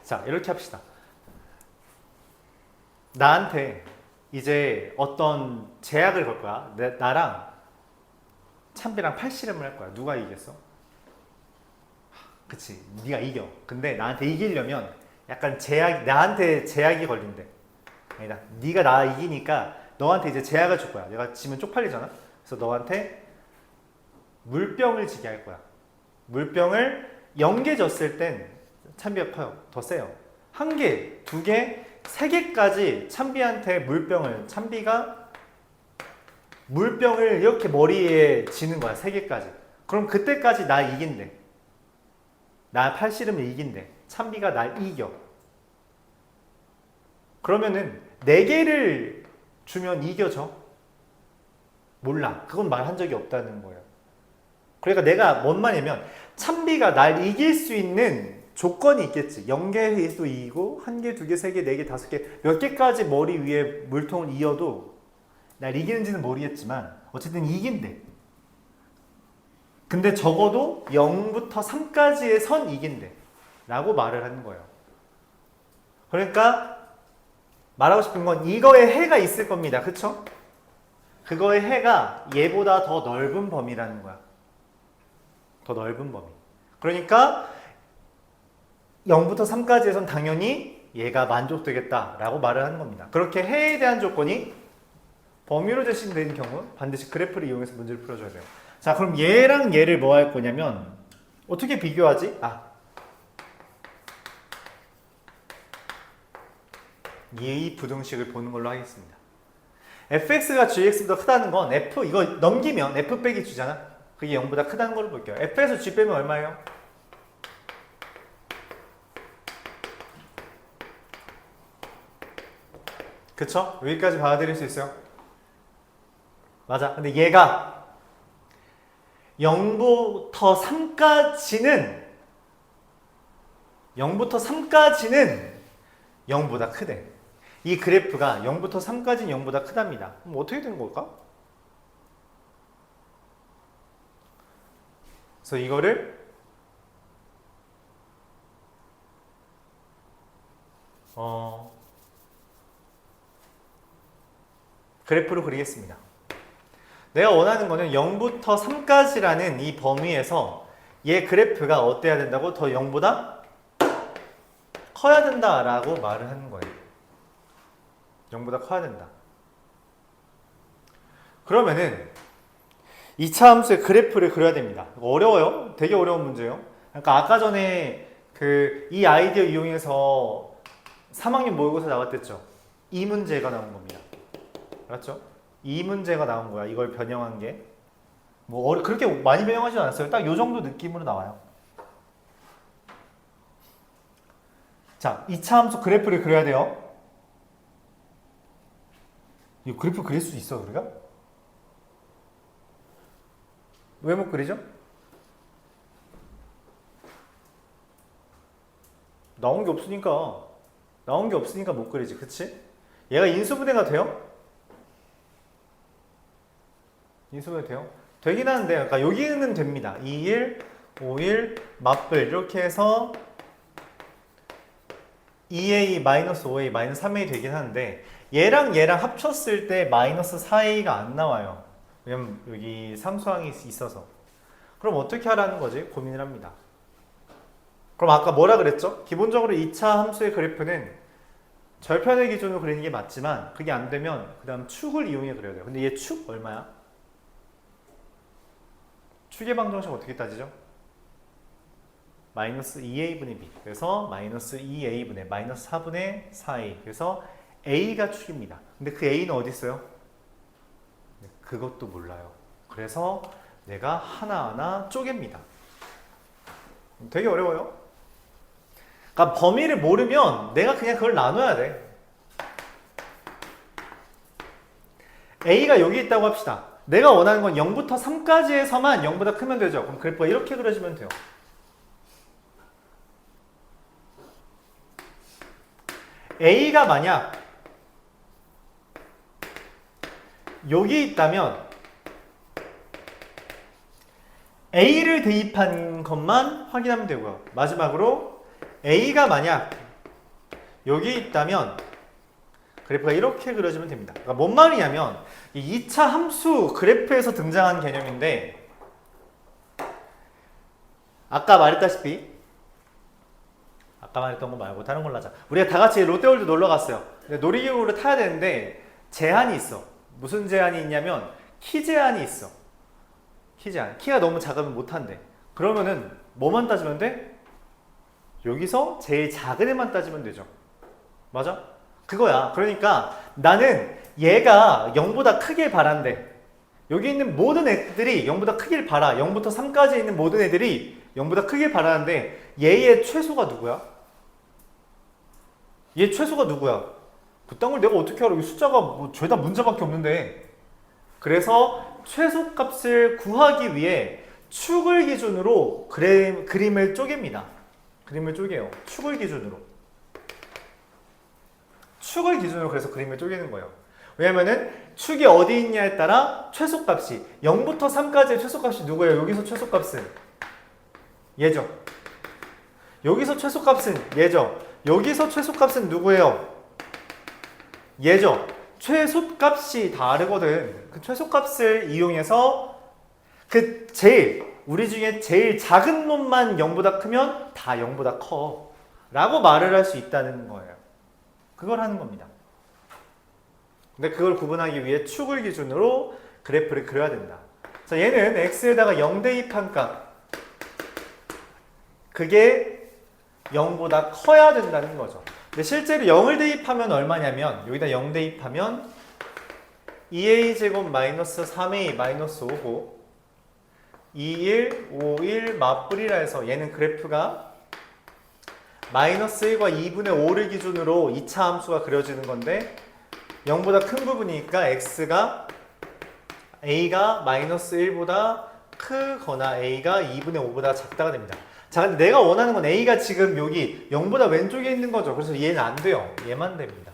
자, 이렇게 합시다. 나한테 이제 어떤 제약을 걸 거야. 나랑 참비랑 팔씨름을 할 거야. 누가 이겼어? 그치, 네가 이겨. 근데 나한테 이기려면 약간 나한테 제약이 걸린대. 아니다, 네가 나 이기니까 너한테 이제 제약을 줄 거야. 내가 지면 쪽팔리잖아. 그래서 너한테 물병을 지게 할 거야. 물병을 0개 줬을 땐 참비가 커요. 더 세요. 1개, 2개, 3개까지 참비한테 참비가 물병을 이렇게 머리에 지는 거야. 3개까지. 그럼 그때까지 나 이긴대. 나 팔씨름을 이긴대. 참비가 날 이겨. 그러면은 4개를 주면 이겨져? 몰라. 그건 말한 적이 없다는 거예요. 그러니까 내가 뭔 말이냐면 참비가 날 이길 수 있는 조건이 있겠지. 0개에도 이기고 1개, 2개, 3개, 4개, 5개 몇 개까지 머리 위에 물통을 이어도 날 이기는지는 모르겠지만 어쨌든 이긴대. 근데 적어도 0부터 3까지의 선 이긴대 라고 말을 하는 거예요. 그러니까 말하고 싶은 건 이거에 해가 있을 겁니다. 그쵸? 그거의 해가 얘보다 더 넓은 범위라는 거야. 더 넓은 범위. 그러니까 0부터 3까지에선 당연히 얘가 만족되겠다라고 말을 하는 겁니다. 그렇게 해에 대한 조건이 범위로 제시된 경우 반드시 그래프를 이용해서 문제를 풀어줘야 돼요. 자, 그럼 얘랑 얘를 뭐 할 거냐면 어떻게 비교하지? 이 부등식을 보는 걸로 하겠습니다. fx가 gx보다 크다는 건 f 이거 넘기면 f 빼기 g잖아. 그게 0보다 크다는 걸 볼게요. f에서 g 빼면 얼마예요? 그쵸? 여기까지 받아들일 수 있어요? 맞아. 근데 얘가 0부터 3까지는 0보다 크대. 이 그래프가 0부터 3까지는 0보다 크답니다. 그럼 어떻게 되는 걸까? 그래서 이거를 그래프로 그리겠습니다. 내가 원하는 거는 0부터 3까지라는 이 범위에서 얘 그래프가 어때야 된다고? 더 0보다 커야 된다라고 말을 하는 거예요. 0보다 커야 된다. 그러면은 2차 함수의 그래프를 그려야 됩니다. 이거 어려워요. 되게 어려운 문제예요. 그러니까 아까 전에 이 아이디어 이용해서 3학년 모의고사 나왔댔죠. 이 문제가 나온 겁니다. 알았죠? 이 문제가 나온 거야. 이걸 변형한 게. 뭐 그렇게 많이 변형하지 않았어요. 딱 요 정도 느낌으로 나와요. 자, 2차 함수 그래프를 그려야 돼요. 이 그래프 그릴 수 있어, 우리가? 왜 못 그리죠? 나온 게 없으니까 못 그리지, 그치? 얘가 인수분해가 돼요? 인수분해 돼요? 되긴 하는데, 그러니까 여기는 됩니다. 2일, 5일, 맞불 이렇게 해서 2a, -5a, -3a 되긴 하는데 얘랑 합쳤을 때 -4a가 안 나와요. 왜냐면 여기 상수항이 있어서. 그럼 어떻게 하라는 거지? 고민을 합니다. 그럼 아까 뭐라 그랬죠? 기본적으로 2차 함수의 그래프는 절편을 기준으로 그리는 게 맞지만 그게 안 되면 그 다음 축을 이용해 그려야 돼요. 근데 얘 축 얼마야? 축의 방정식 어떻게 따지죠? -2a분의 b. 그래서 -2a분의 -4분의 4a. 그래서 a가 축입니다. 근데 그 a는 어디 있어요? 그것도 몰라요. 그래서 내가 하나하나 쪼갭니다. 되게 어려워요. 그러니까 범위를 모르면 내가 그냥 그걸 나눠야 돼. a가 여기 있다고 합시다. 내가 원하는 건 0부터 3까지에서만 0보다 크면 되죠. 그럼 그래프가 이렇게 그려지면 돼요. a가 만약 여기 있다면 a를 대입한 것만 확인하면 되고요. 마지막으로 a가 만약 여기 있다면 그래프가 이렇게 그려지면 됩니다. 그러니까 뭔 말이냐면 이 2차 함수 그래프에서 등장한 개념인데 아까 말했다시피 아까 말했던 거 말고 다른 걸로 하자. 우리가 다 같이 롯데월드 놀러 갔어요. 근데 놀이기구를 타야 되는데 제한이 있어. 무슨 제한이 있냐면 키 제한이 있어. 키 제한. 키가 너무 작으면 못 탄대. 그러면은 뭐만 따지면 돼? 여기서 제일 작은 애만 따지면 되죠. 맞아? 그거야. 그러니까 나는 얘가 0보다 크길 바란대. 여기 있는 모든 애들이 0보다 크길 바라. 0부터 3까지 있는 모든 애들이 0보다 크길 바라는데 얘의 최소가 누구야? 얘 최소가 누구야? 그딴 걸 내가 어떻게 알아? 이 숫자가 뭐 죄다 문자밖에 없는데. 그래서 최소값을 구하기 위해 축을 기준으로 그림을 쪼갭니다. 그림을 쪼개요. 축을 기준으로. 축을 기준으로 그래서 그림을 쪼개는 거예요. 왜냐면은 축이 어디 있냐에 따라 최소값이 0부터 3까지의 최소값이 누구예요? 여기서 최소값은 얘죠. 여기서 최소값은 얘죠. 여기서 최소값은 누구예요? 얘죠. 최소값이 다르거든. 그 최소값을 이용해서 우리 중에 제일 작은 놈만 0보다 크면 다 0보다 커 라고 말을 할 수 있다는 거예요. 그걸 하는 겁니다. 근데 그걸 구분하기 위해 축을 기준으로 그래프를 그려야 된다. 자, 얘는 x에다가 0 대입한 값. 그게 0보다 커야 된다는 거죠. 근데 실제로 0을 대입하면 얼마냐면 여기다 0 대입하면 2a제곱 마이너스 3a 마이너스 5고 21, 51 맞불이라 해서 얘는 그래프가 마이너스 1과 2분의 5를 기준으로 2차 함수가 그려지는 건데 0보다 큰 부분이니까 a가 마이너스 1보다 크거나 a가 2분의 5보다 작다가 됩니다. 자, 근데 내가 원하는 건 a가 지금 여기 0보다 왼쪽에 있는 거죠. 그래서 얘는 안 돼요. 얘만 됩니다.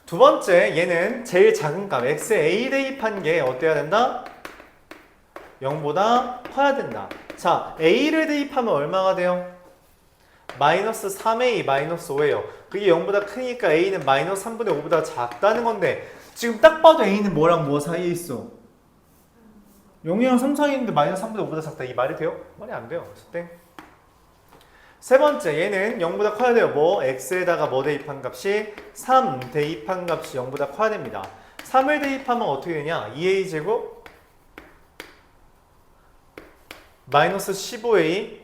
두 번째, 얘는 제일 작은 값 x에 a 대입한 게 어때야 된다? 0보다 커야 된다. 자, a를 대입하면 얼마가 돼요? 마이너스 3a 마이너스 5예요. 그게 0보다 크니까 a는 마이너스 3분의 5보다 작다는 건데 지금 딱 봐도 a는 뭐랑 뭐 사이에 있어? 0이랑 3 사이에 있는데 마이너스 3분의 5보다 작다. 이 말이 돼요? 말이 안 돼요. 그래서 땡. 세 번째, 얘는 0보다 커야 돼요. 뭐? x에다가 뭐 대입한 값이? 3 대입한 값이 0보다 커야 됩니다. 3을 대입하면 어떻게 되냐? 2a제곱 마이너스 15a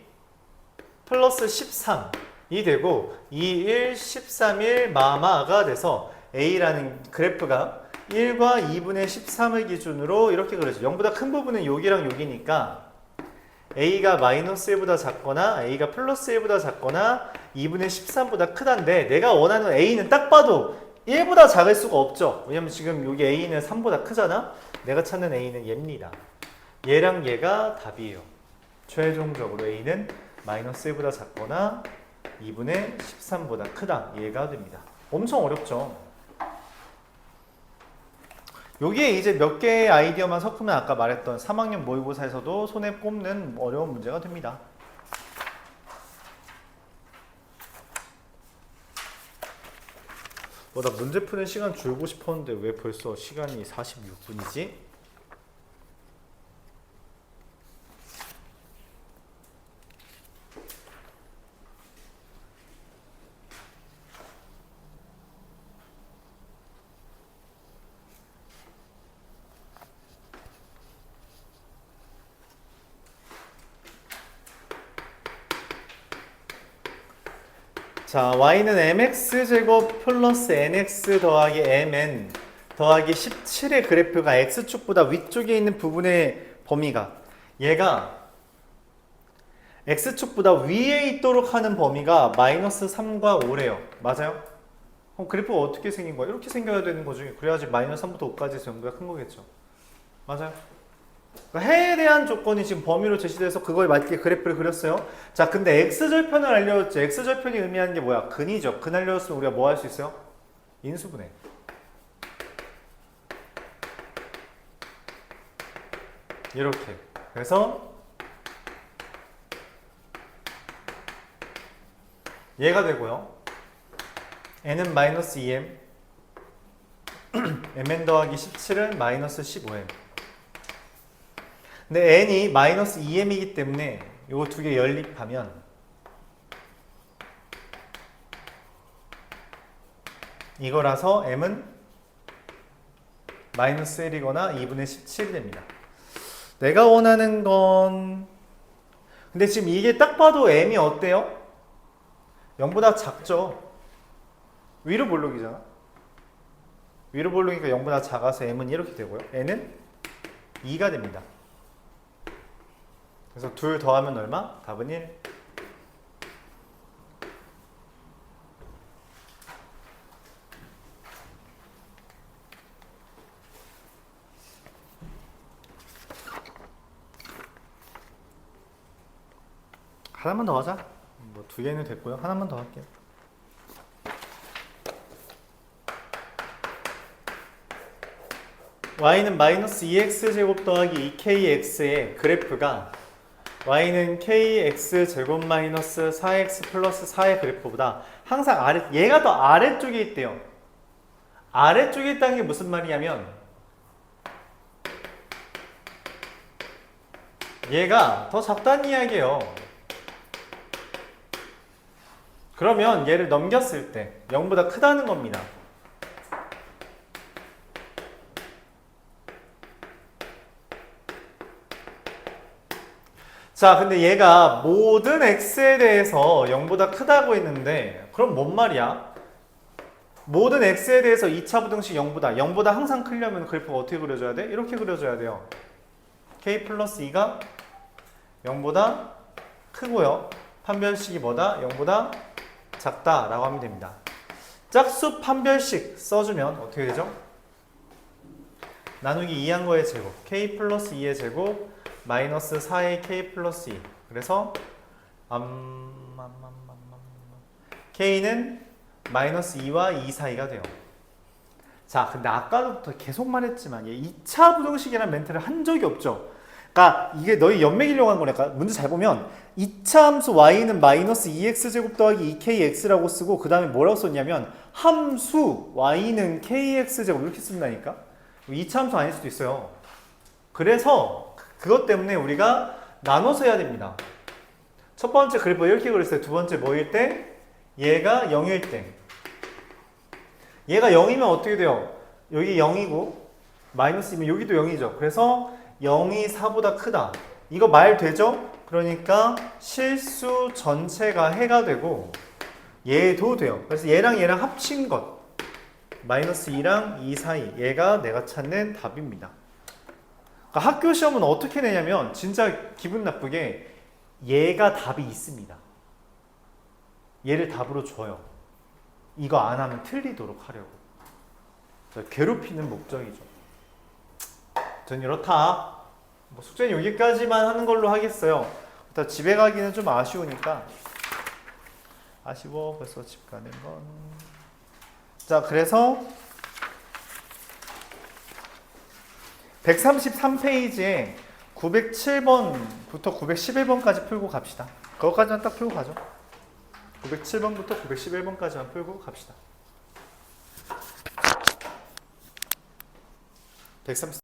플러스 13이 되고 2, 1, 13, 1 마마가 돼서 a라는 그래프가 1과 2분의 13을 기준으로 이렇게 그려져. 0보다 큰 부분은 여기랑 여기니까 a가 마이너스 1보다 작거나 a가 플러스 1보다 작거나 2분의 13보다 크다인데 내가 원하는 a는 딱 봐도 1보다 작을 수가 없죠. 왜냐면 지금 여기 a는 3보다 크잖아. 내가 찾는 a는 얘입니다. 얘랑 얘가 답이에요. 최종적으로 a는 마이너스 1보다 작거나 2분의 13보다 크다. 얘가 됩니다. 엄청 어렵죠. 여기에 이제 몇 개의 아이디어만 섞으면 아까 말했던 3학년 모의고사에서도 손에 꼽는 어려운 문제가 됩니다. 나 문제 푸는 시간 줄고 싶었는데 왜 벌써 시간이 46분이지? 자, y는 mx제곱 플러스 nx 더하기 mn 더하기 17의 그래프가 x축보다 위쪽에 있는 부분의 범위가 얘가 x축보다 위에 있도록 하는 범위가 마이너스 3과 5래요. 맞아요? 그럼 그래프가 어떻게 생긴 거야? 이렇게 생겨야 되는 거죠. 그래야지 마이너스 3부터 5까지 전부가 큰 거겠죠. 맞아요? 그러니까 해에 대한 조건이 지금 범위로 제시돼서 그거에 맞게 그래프를 그렸어요. 자, 근데 x절편을 알려줬죠. x절편이 의미하는 게 뭐야? 근이죠. 근 알려줬으면 우리가 뭐 할 수 있어요? 인수분해. 이렇게. 그래서 얘가 되고요. n은 마이너스 2m mn 더하기 17은 마이너스 15m. 근데 n이 마이너스 2m이기 때문에 이거 두 개 연립하면 이거라서 m은 마이너스 1이거나 2분의 17이 됩니다. 내가 원하는 건 근데 지금 이게 딱 봐도 m이 어때요? 0보다 작죠. 위로 볼록이잖아. 위로 볼록이니까 0보다 작아서 m은 이렇게 되고요. n은 2가 됩니다. 그래서 둘 더하면 얼마? 답은 1. 하나만 더 하자. 뭐 두 개는 됐고요. 하나만 더 할게요. y는 마이너스 2x제곱 더하기 2kx의 그래프가 y는 kx제곱 마이너스 4x 플러스 4의 그래프보다 항상 얘가 더 아래쪽에 있대요. 아래쪽에 있다는 게 무슨 말이냐면 얘가 더 작다는 이야기예요. 그러면 얘를 넘겼을 때 0보다 크다는 겁니다. 자, 근데 얘가 모든 x에 대해서 0보다 크다고 했는데 그럼 뭔 말이야? 모든 x에 대해서 2차 부등식 0보다 항상 크려면 그래프가 어떻게 그려져야 돼? 이렇게 그려져야 돼요. k 플러스 2가 0보다 크고요. 판별식이 뭐다? 0보다 작다라고 하면 됩니다. 짝수 판별식 써주면 어떻게 되죠? 나누기 2한 거의 제곱 k 플러스 2의 제곱 마이너스 4의 k 플러스 2. 그래서 k는 마이너스 2와 2 사이가 돼요. 자, 근데 아까부터 계속 말했지만 얘 2차 부등식이라는 멘트를 한 적이 없죠. 그러니까 이게 너희 연맥이려고 한 거니까 문제 잘 보면 2차 함수 y는 마이너스 2x제곱 더하기 2kx라고 쓰고 그 다음에 뭐라고 썼냐면 함수 y는 kx제곱 이렇게 쓴다니까. 2차 함수 아닐 수도 있어요. 그래서 그것 때문에 우리가 나눠서 해야 됩니다. 첫 번째 그래프 이렇게 그렸어요. 두 번째 뭐일 때? 얘가 0일 때. 얘가 0이면 어떻게 돼요? 여기 0이고 마이너스이면 여기도 0이죠. 그래서 0이 4보다 크다. 이거 말 되죠? 그러니까 실수 전체가 해가 되고 얘도 돼요. 그래서 얘랑 얘랑 합친 것 마이너스 2랑 2 사이 얘가 내가 찾는 답입니다. 그러니까 학교 시험은 어떻게 내냐면 진짜 기분 나쁘게 얘가 답이 있습니다. 얘를 답으로 줘요. 이거 안 하면 틀리도록 하려고. 괴롭히는 목적이죠. 전 이렇다. 뭐 숙제는 여기까지만 하는 걸로 하겠어요. 일단 집에 가기는 좀 아쉬우니까. 아쉬워 벌써 집 가는 건. 자, 그래서 133페이지에 907번부터 911번까지 풀고 갑시다. 그것까지만 딱 풀고 가죠. 907번부터 911번까지만 풀고 갑시다. 133